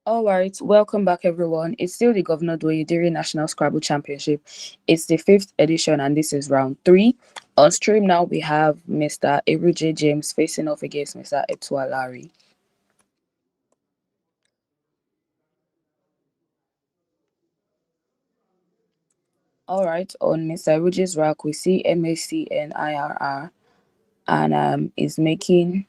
All right, welcome back, everyone. It's still the Governor Douye Diri National Scrabble Championship. It's the fifth edition, and this is round three. On stream now, we have Mr. Ewruje James facing off against Mr. Etuwa Larry. All right, on Mr. Ewruje's rack, we see MAC and IRR, and is making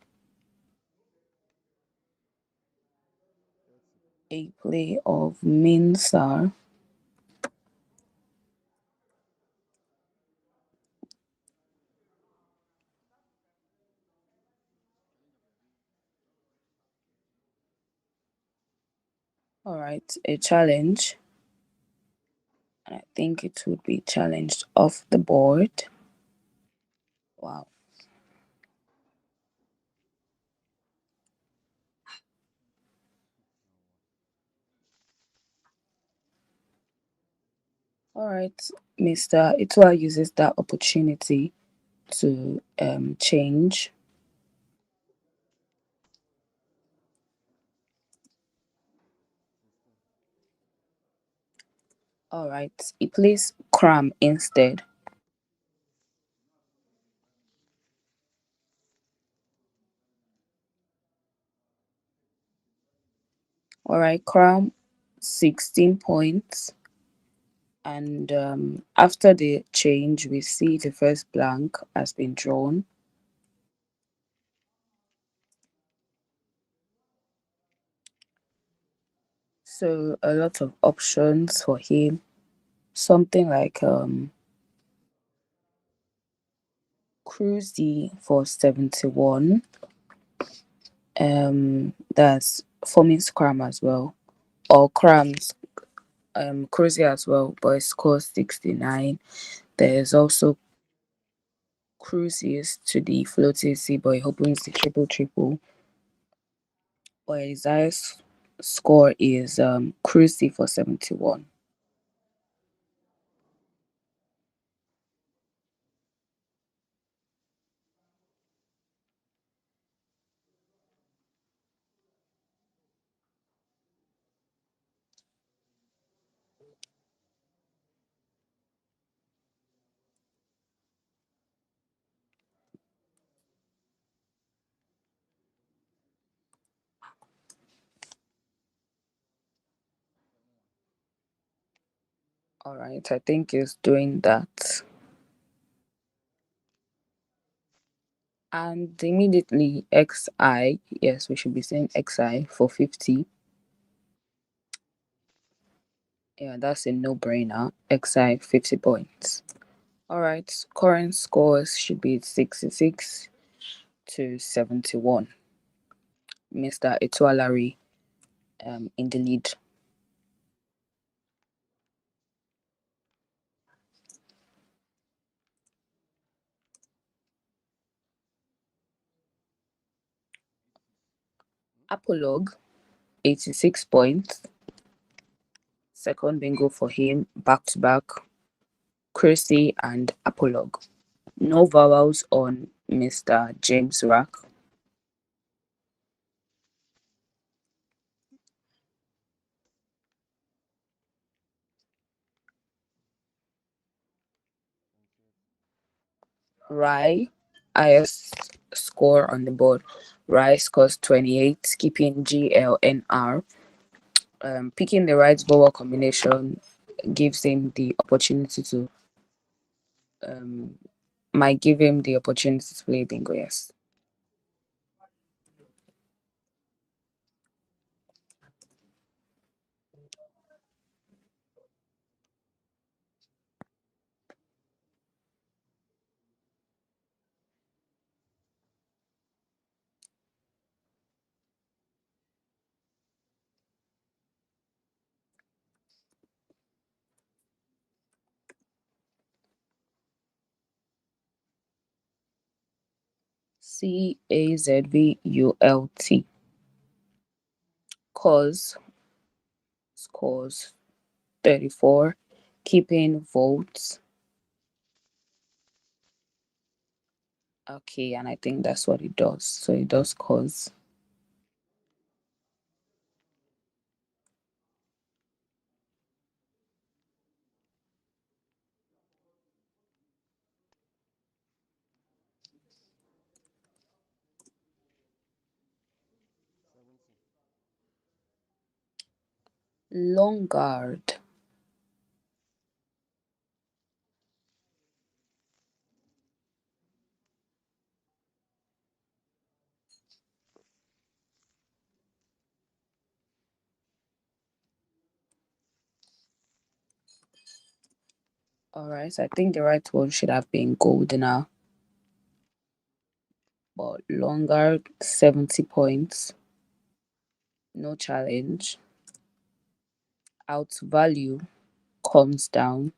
a play of Minsar. All right, a challenge. I think it would be challenged off the board. Wow. All right, Mr. Etuwa uses that opportunity to change. All right, he plays cram instead. All right, cram 16 points. And after the change, we see the first blank has been drawn. So a lot of options for him. Something like Cruzy for 71. That's forming scrum as well. Or crams Cruzy as well, but it scores 69. There's also Cruises to the floating sea, but it opens the triple. But his highest score is Cruzy for 71. All right, I think he's doing that. And immediately XI, yes, we should be saying XI for 50. Yeah, that's a no-brainer. XI 50 points. All right, current scores should be 66 to 71. Mr. Etuwa Larry in the lead. Apolog 86 points. Second bingo for him, back to back. Chrissy and Apolog. No vowels on Mr. James Rack. Rai, highest score on the board. Rai scores 28, keeping GLNR. Picking the right vowel combination gives him the opportunity to might give him the opportunity to play bingo, yes. CAZVULT. Cause scores 34. Keeping votes. Okay, and I think that's what it does. So it does cause. Long guard. Alright, I think the right one should have been goldener. But long guard, 70 points. No challenge. Outvalue comes down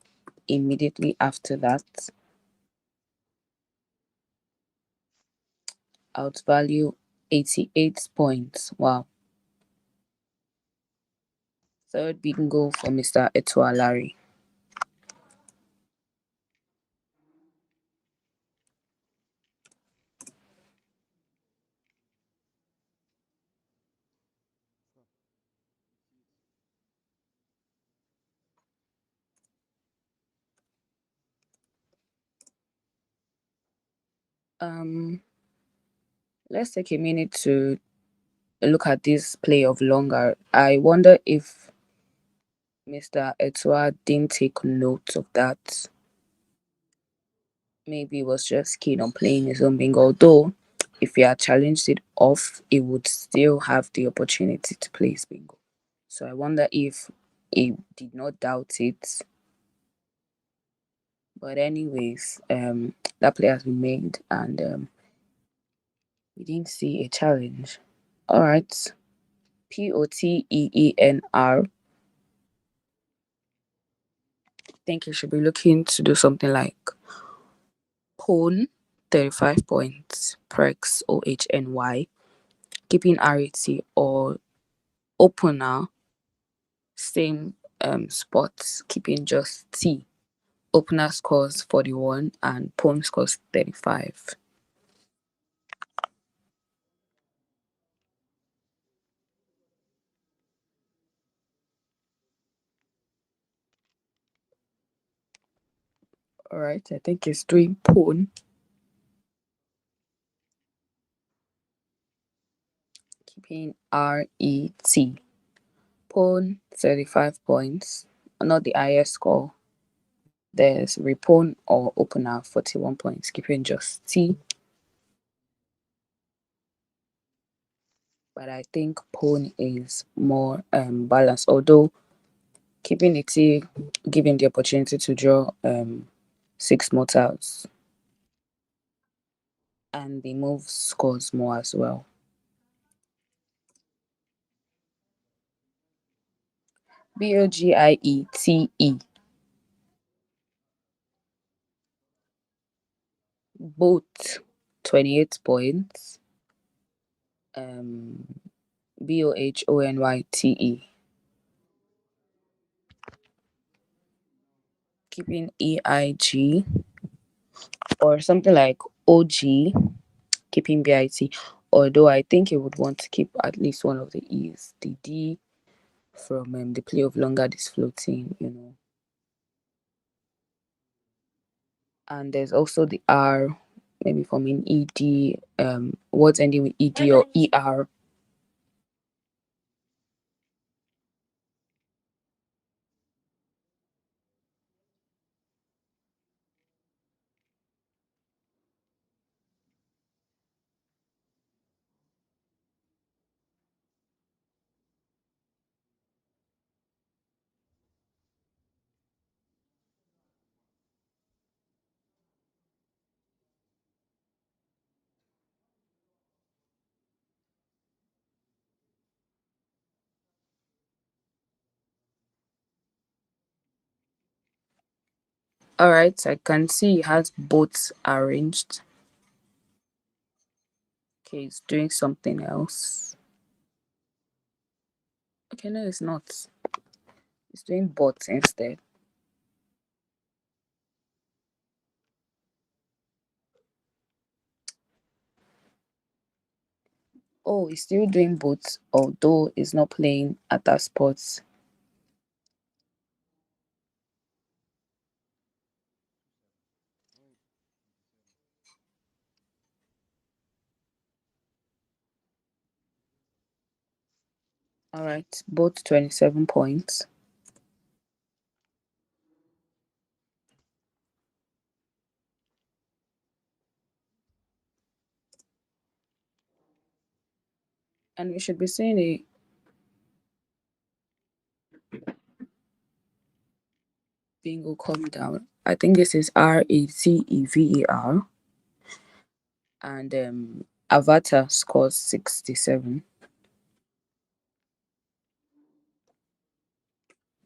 immediately after that. Outvalue 88 points. Wow. Third bingo for Mr. Etuwa Larry. Um, let's take a minute to look at this play of longer. I wonder if Mr. Etuwa didn't take note of that. Maybe he was just keen on playing his own bingo. Although, if he had challenged it off, he would still have the opportunity to play his bingo. So I wonder if he did not doubt it. But anyways, that play has been made, and we didn't see a challenge. All right, Poteener. Think you should be looking to do something like pawn, 35 points, prex, OHNY, keeping RAT, or opener, same spots, keeping just T. Opener scores 41 and pawn scores 35. All right, I think it's doing pawn, keeping RET. Pawn 35 points, not the highest score. There's repawn or opener 41 points, keeping just T. But I think pawn is more balanced, although keeping the T giving the opportunity to draw 6 more tiles, and the move scores more as well. Bogiete. Both 28 points. Bohonyte. Keeping EIG, or something like OG, keeping BIT. Although I think you would want to keep at least one of the E's. The D from the play of longer is floating. And there's also the R, maybe forming ED, words ending with ED or ER. All right, I can see it has both arranged. Okay, it's doing something else. Okay, no, it's not. It's doing bots instead. Oh, it's still doing bots, although it's not playing at that spot. Alright, both 27 points. And we should be seeing a bingo come down. I think this is Ratever. And Avatar scores 67.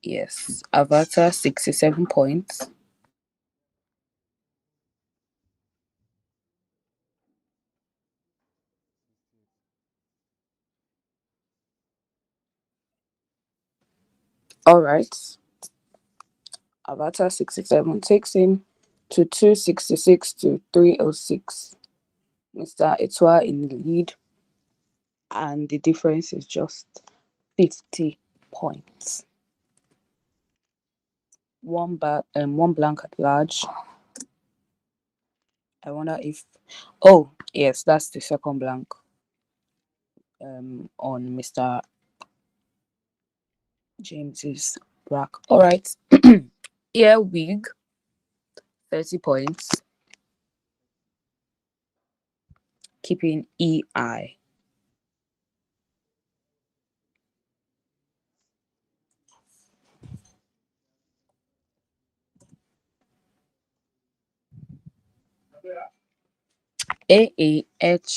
Yes, Avatar 67 points. Alright, Avatar 67 takes him to 266 to 306. Mr. Etuwa in the lead, and the difference is just 50 points. One blank at large. I wonder if, oh yes, that's the second blank on Mr. James's rack. All right. Earwig, 30 points, keeping EI. AAHHIND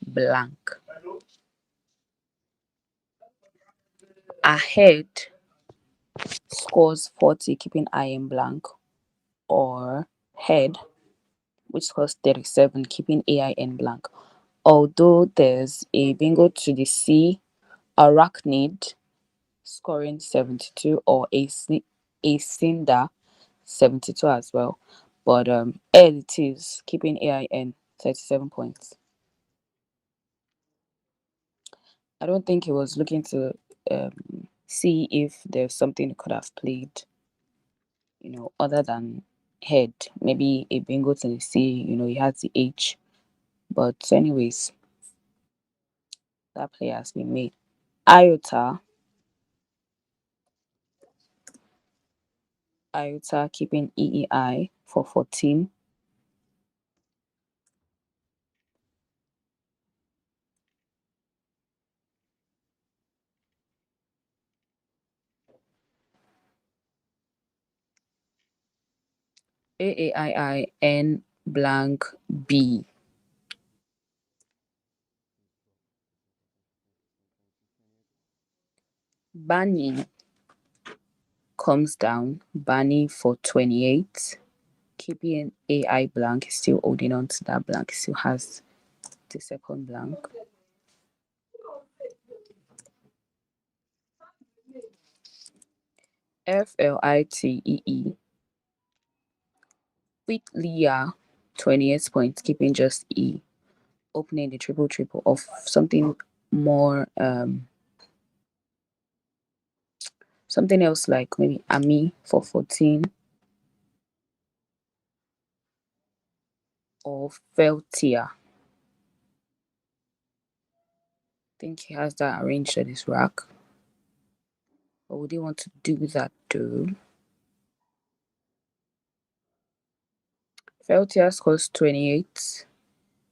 blank. Ahead scores 40, keeping IM blank. Or head, which scores 37, keeping AIN blank. Although there's a bingo to the C, arachnid scoring 72, or a cinder 72 as well. But L it is, keeping AIN 37 points. I don't think he was looking to see if there's something he could have played, other than head. Maybe a bingo to the C, he has the H. But anyways, that play has been made. Iota keeping EEI for 14. AAIIN blank B. Bunny comes down. Bunny for 28. Keeping AI blank, is still holding on to that blank. Still has the second blank. FLITEE with Leah, 28 points, keeping just E. Opening the triple triple of something more something else, like maybe Ami for 14, or Feltia. I think he has that arranged on his rack. Or would he want to do that though? Feltia scores 28.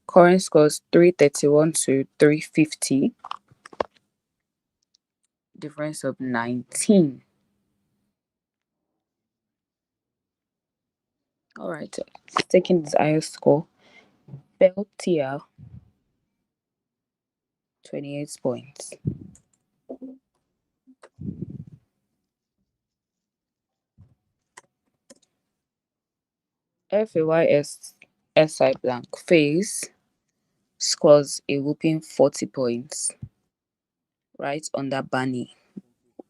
Current scores 331 to 350. Difference of 19. Alright, taking his highest score. Feltia, 28 points. FAYSI blank phase scores a whooping 40 points right under Bunny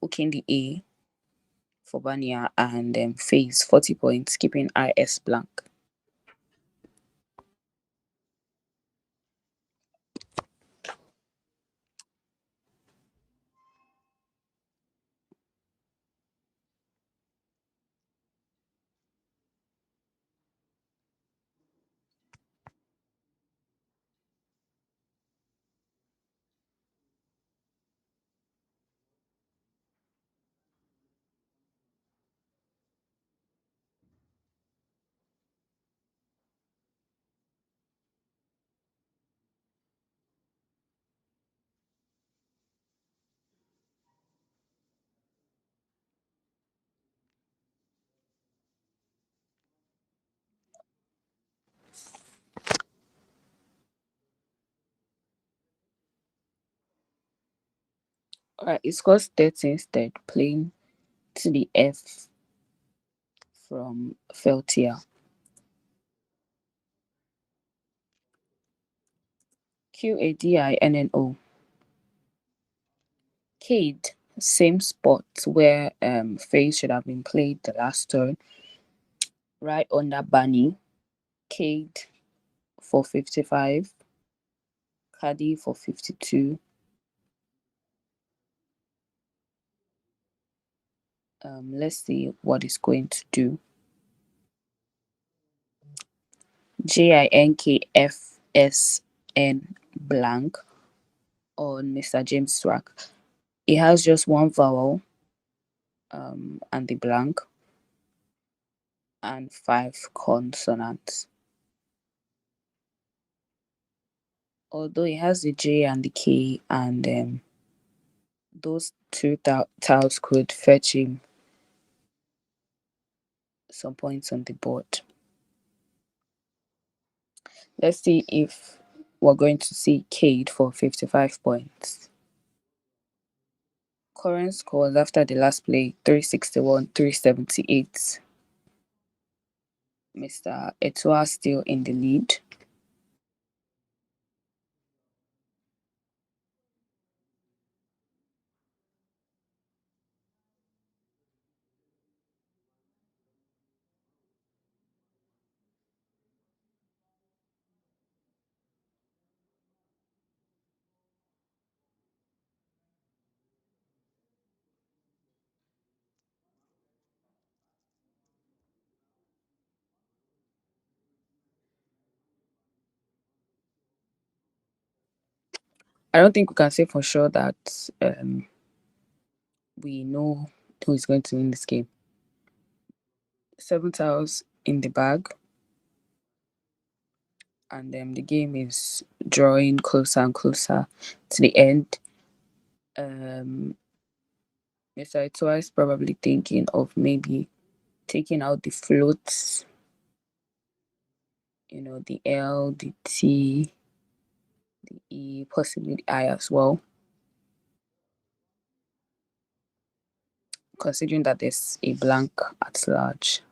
hooking the A for Bania, and Phase 40 points, keeping IS blank. Alright, it scores 30 instead, playing to the F from Feltia. Qadinno. Cade, same spot where Phase should have been played the last turn, right under Bunny. Cade for 55, Caddy for 52. Let's see what it's going to do. JINKFSN blank on Mr. James' rack. It has just one vowel and the blank and 5 consonants. Although it has the J and the K, and those two tiles could fetch him some points on the board. Let's see if we're going to see Cade for 55 points. Current scores after the last play: 361, 378. Mr. Etuwa still in the lead. I don't think we can say for sure that we know who is going to win this game. 7 tiles in the bag, and the game is drawing closer and closer to the end. Mr. Etuwa is probably thinking of maybe taking out the floats, the L, the T, the E, possibly the I as well, considering that there's a blank at large.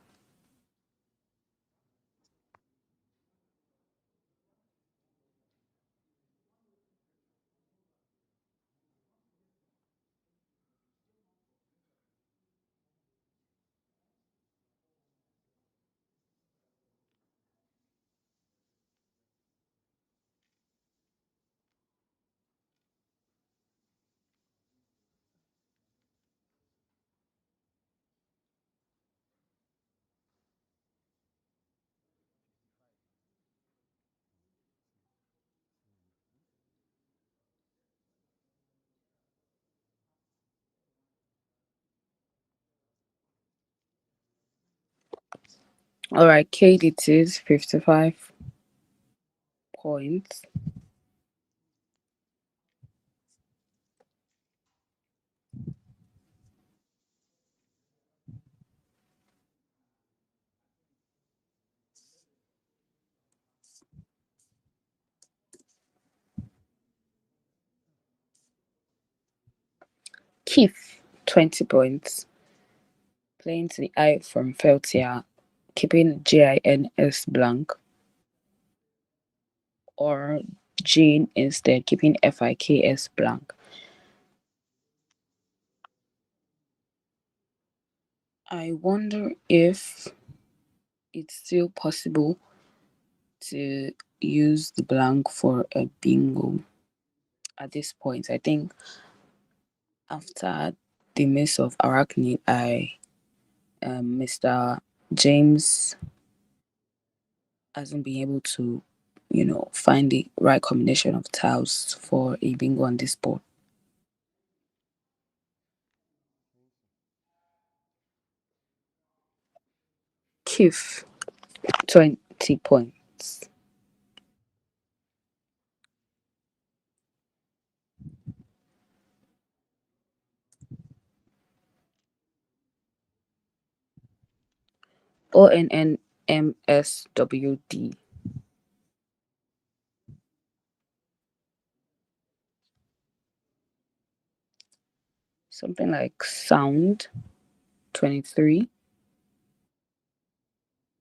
All right, Kate, it is 55 points. Keith, 20 points. Playing to the I from Feltia, keeping JINS blank. Or Jean instead, keeping FIKS blank. I wonder if it's still possible to use the blank for a bingo at this point. I think after the miss of Arachnid, Mr. James hasn't been able to, find the right combination of tiles for a bingo on this board. Kif, 20 points. ONNMSWD. Something like sound, 23.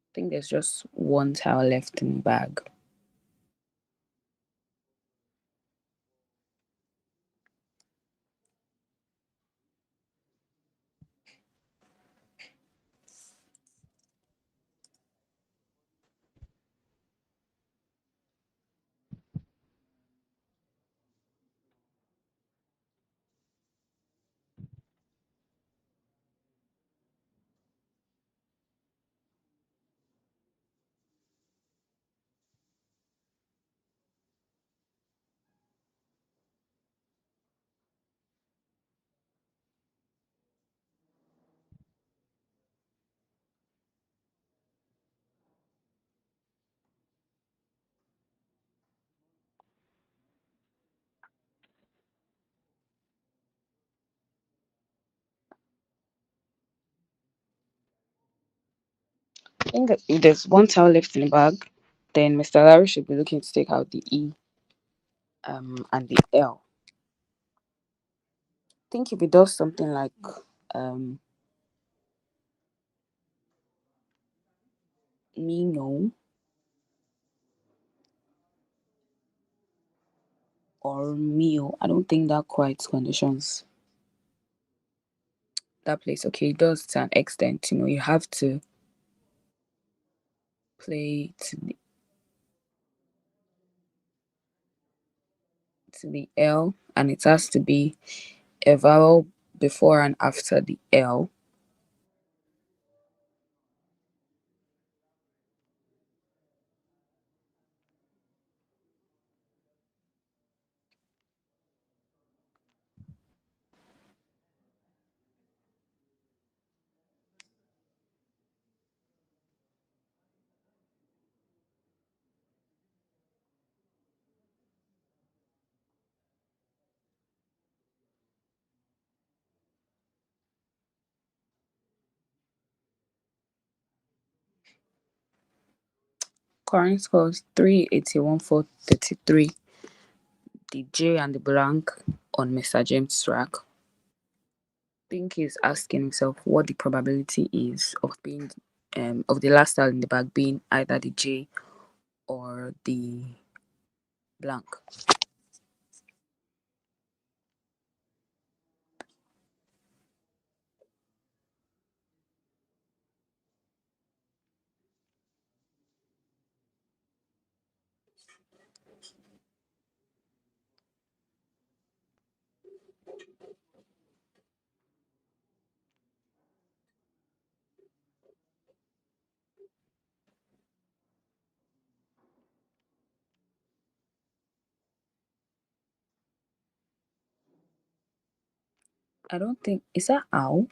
I think there's just one tile left in the bag. I think that if there's one towel left in the bag, then Mr. Larry should be looking to take out the E and the L. I think if he does something like um me no or meal, I don't think that quite conditions that place. Okay, it does to an extent. You have to play to the L, and it has to be a vowel before and after the L. Current scores 381 433. The J and the blank on Mr. James' track. Think he's asking himself what the probability is of being of the last tile in the bag being either the J or the blank. I don't think is that how.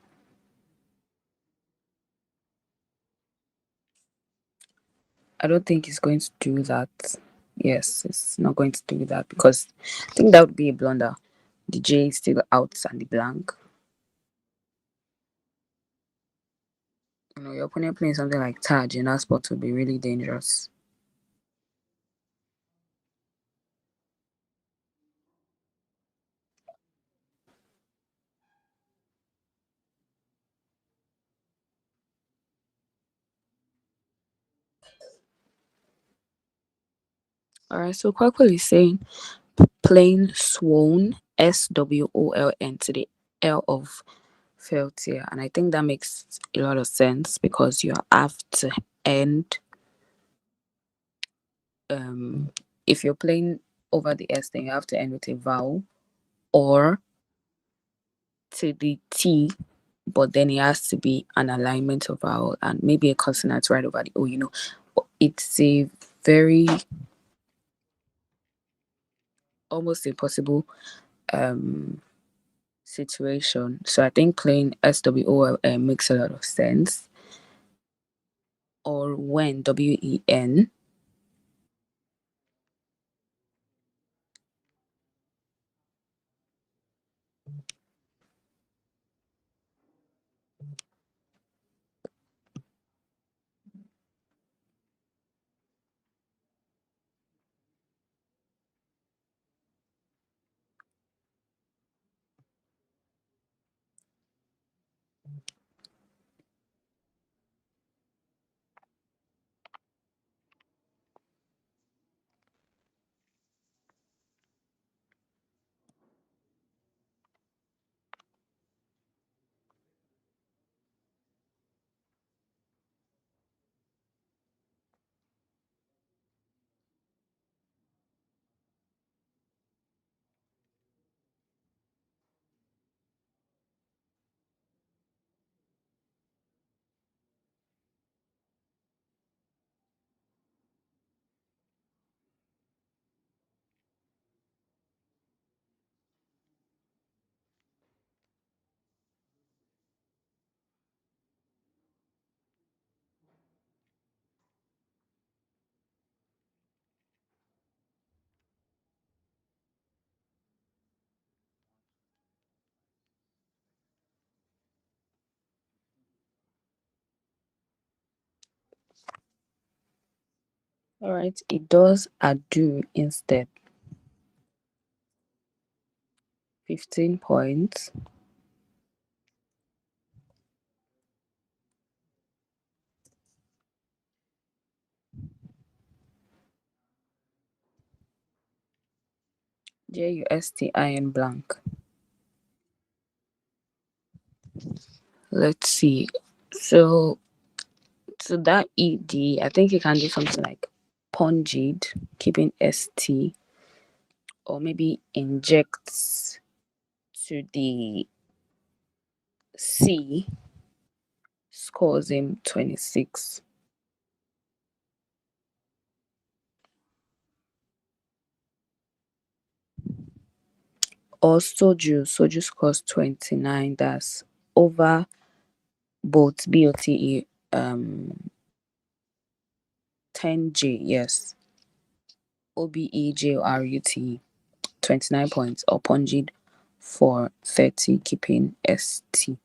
I don't think he's going to do that. Yes, it's not going to do that because I think that would be a blunder. The J is still out and the blank. Your opponent playing something like Taj in that spot would be really dangerous. Alright, so Kwakwa is saying plain Swon, SWOLN to the L of felt, yeah, and I think that makes a lot of sense because you have to end um if you're playing over the S, then you have to end with a vowel or to the T, but then it has to be an alignment of vowel and maybe a consonant right over the O, it's a very almost impossible um situation. So I think playing SWO makes a lot of sense. Or when WEN. All right, it does ado instead. 15 points. JUSTIN blank. Let's see. So that ED, I think you can do something like pungid, keeping ST, or maybe injects to the C, scores him 26. Or soju scores 29. That's over both BOTE 10J, yes. OBEJRUT 29 points, or pungid for 30, keeping ST.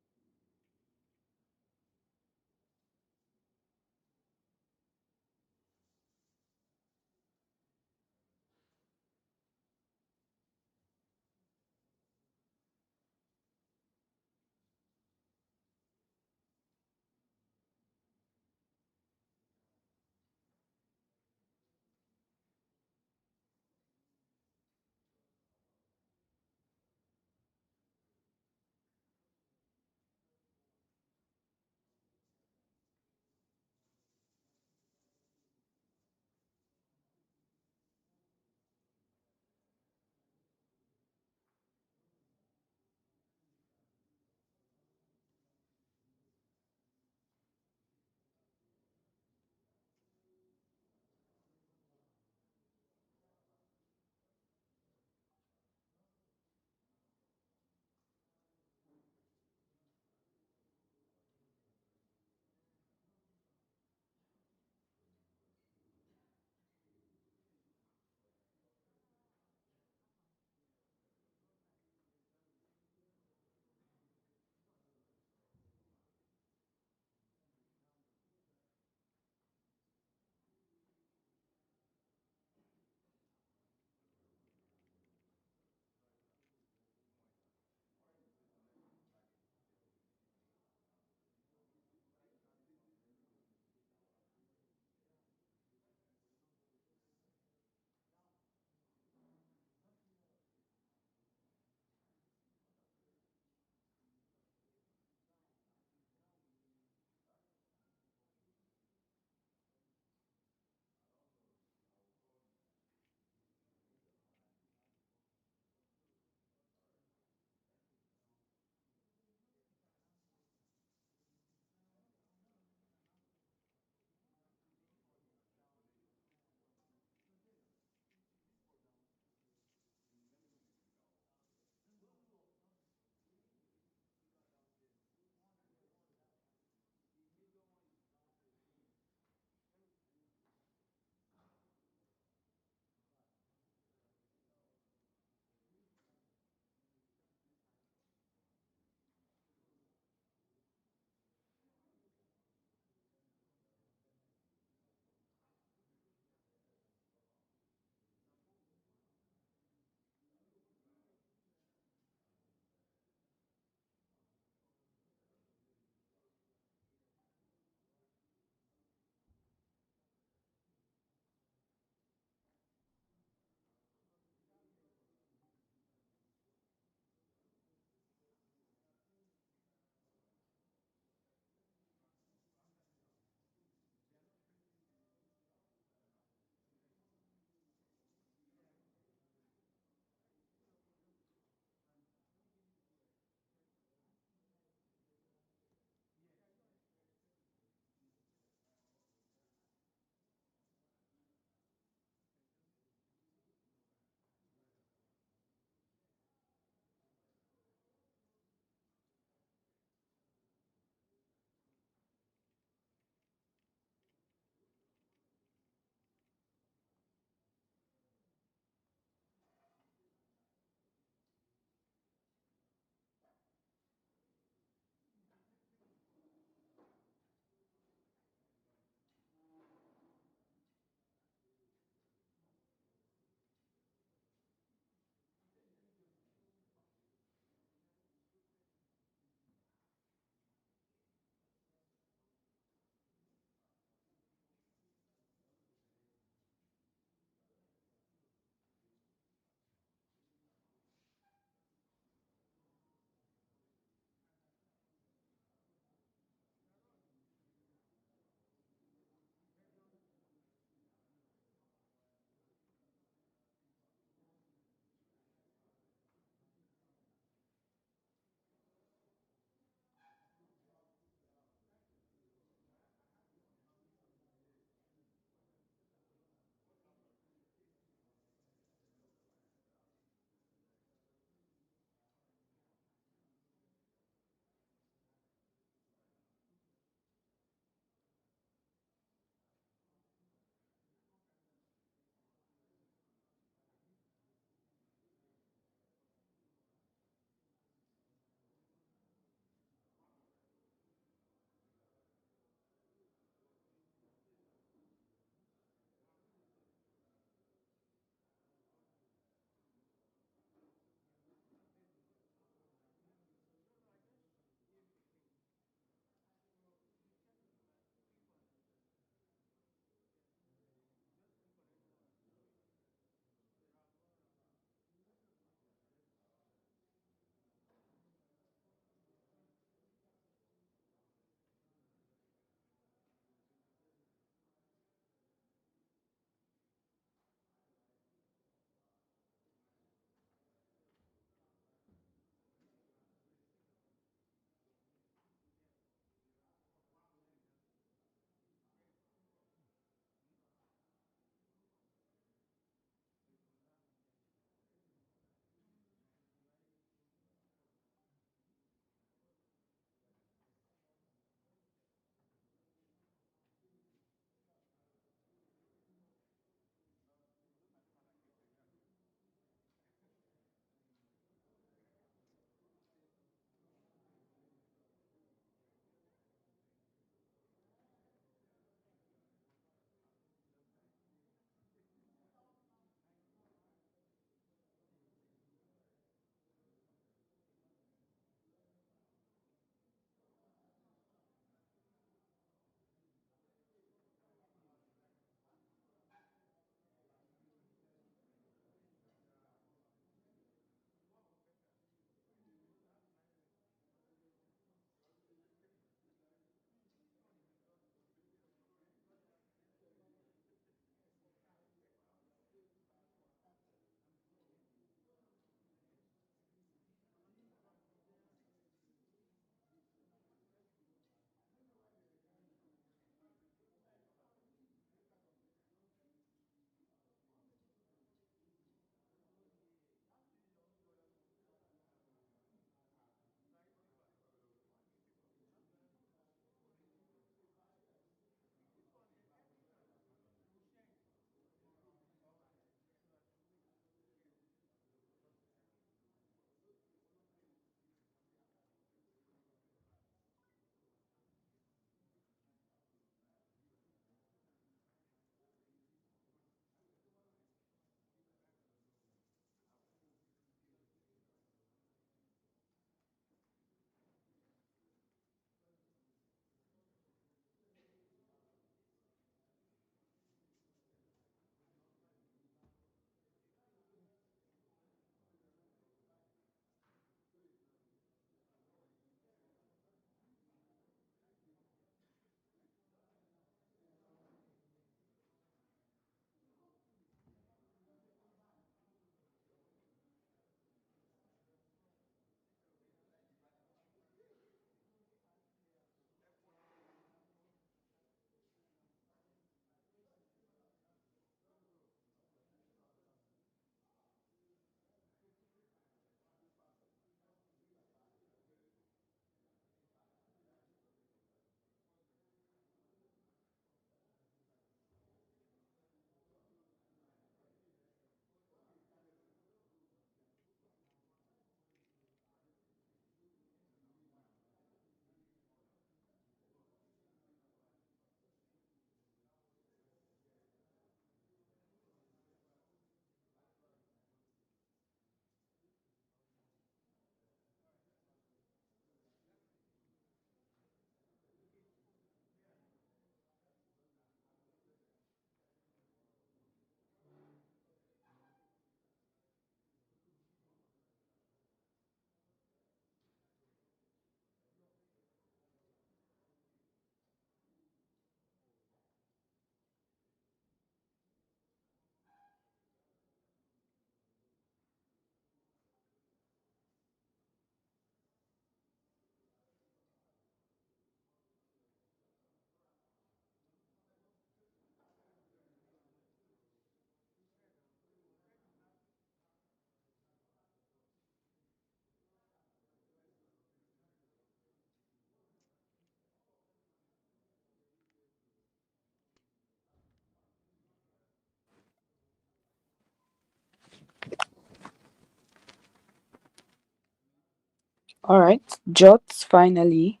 All right, Jots, finally,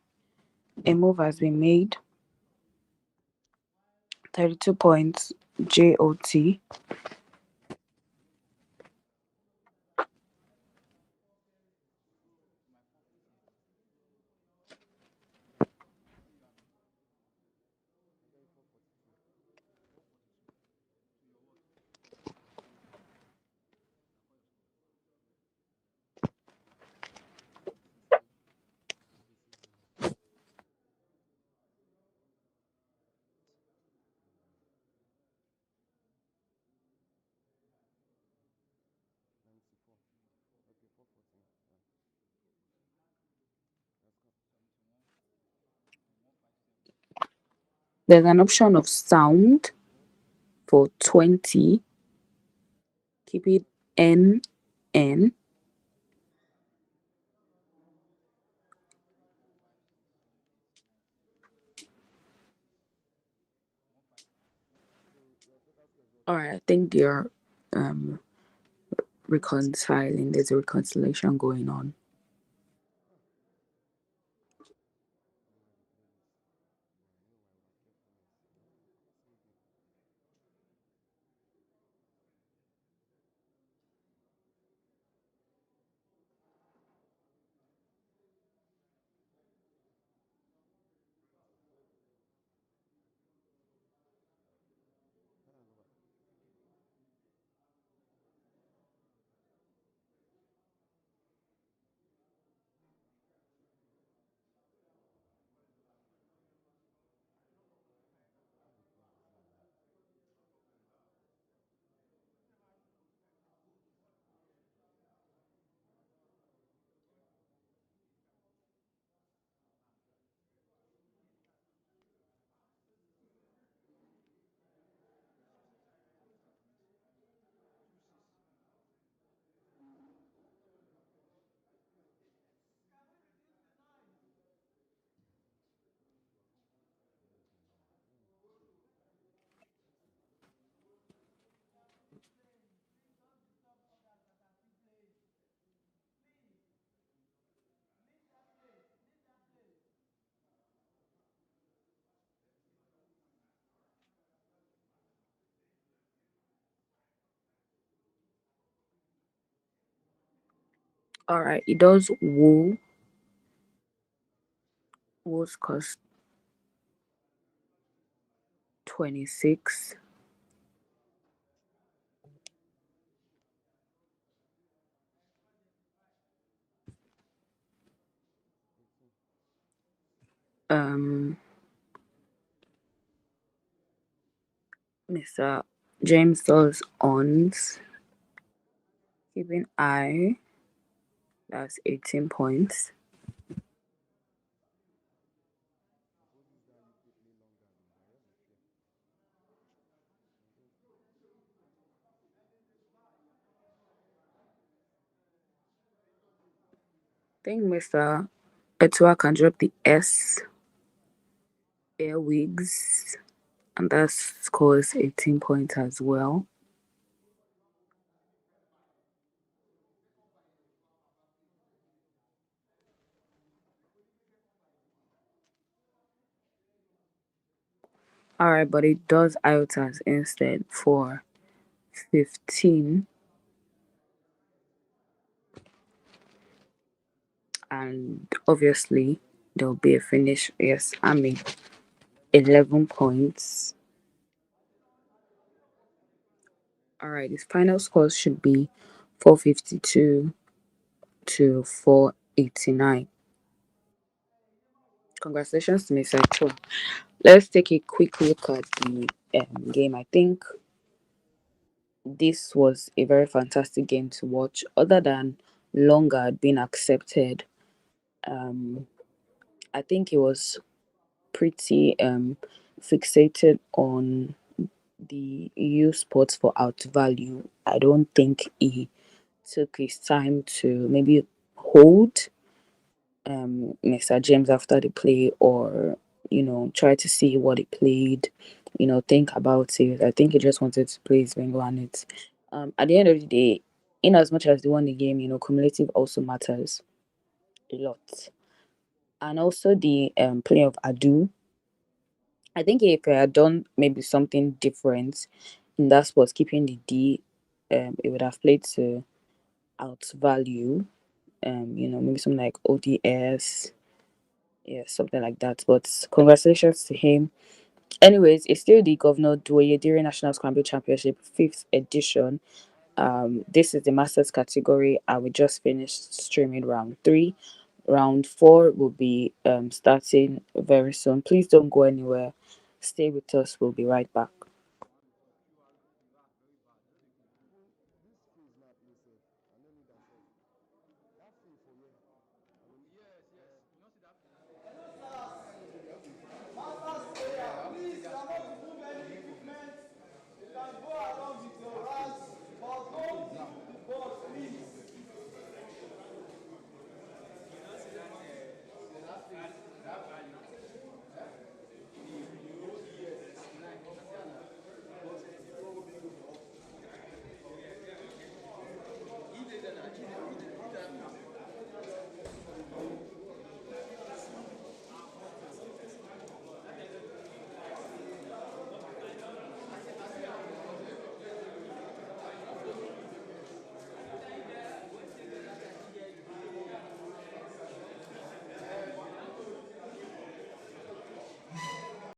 a move has been made. 32 points, JOT. There's an option of sound for 20. Keep it NN. All right, I think they're um reconciling. There's a reconciliation going on. All right, it does wool. Wool's cost 26. Mr. James does ons. Keeping I, that's 18 points. I think Mr. Etuwa can drop the S, Airwigs, and that scores 18 points as well. All right, but it does IOTAs instead for 15. And obviously, there'll be a finish. Yes, I mean, 11 points. All right, his final scores should be 452 to 489. Congratulations to Mr. Cho. Let's take a quick look at the game. I think this was a very fantastic game to watch. Other than longer had been accepted, I think it was pretty fixated on the EU sports for out value. I don't think he took his time to maybe hold Mr. James after the play, or try to see what he played, think about it. I think he just wanted to play his bingo, and it's at the end of the day, in as much as they won the game, cumulative also matters. a lot. And also the playing of ado. I think if I had done maybe something different in that sport, keeping the D, it would have played to outvalue, maybe something like ODS, yeah, something like that. But congratulations to him. Anyways, it's still the Governor Douye Diri National Scramble Championship, fifth edition. This is the masters category, and we just finished streaming round three. Round four will be starting very soon. Please don't go anywhere. Stay with us. We'll be right back.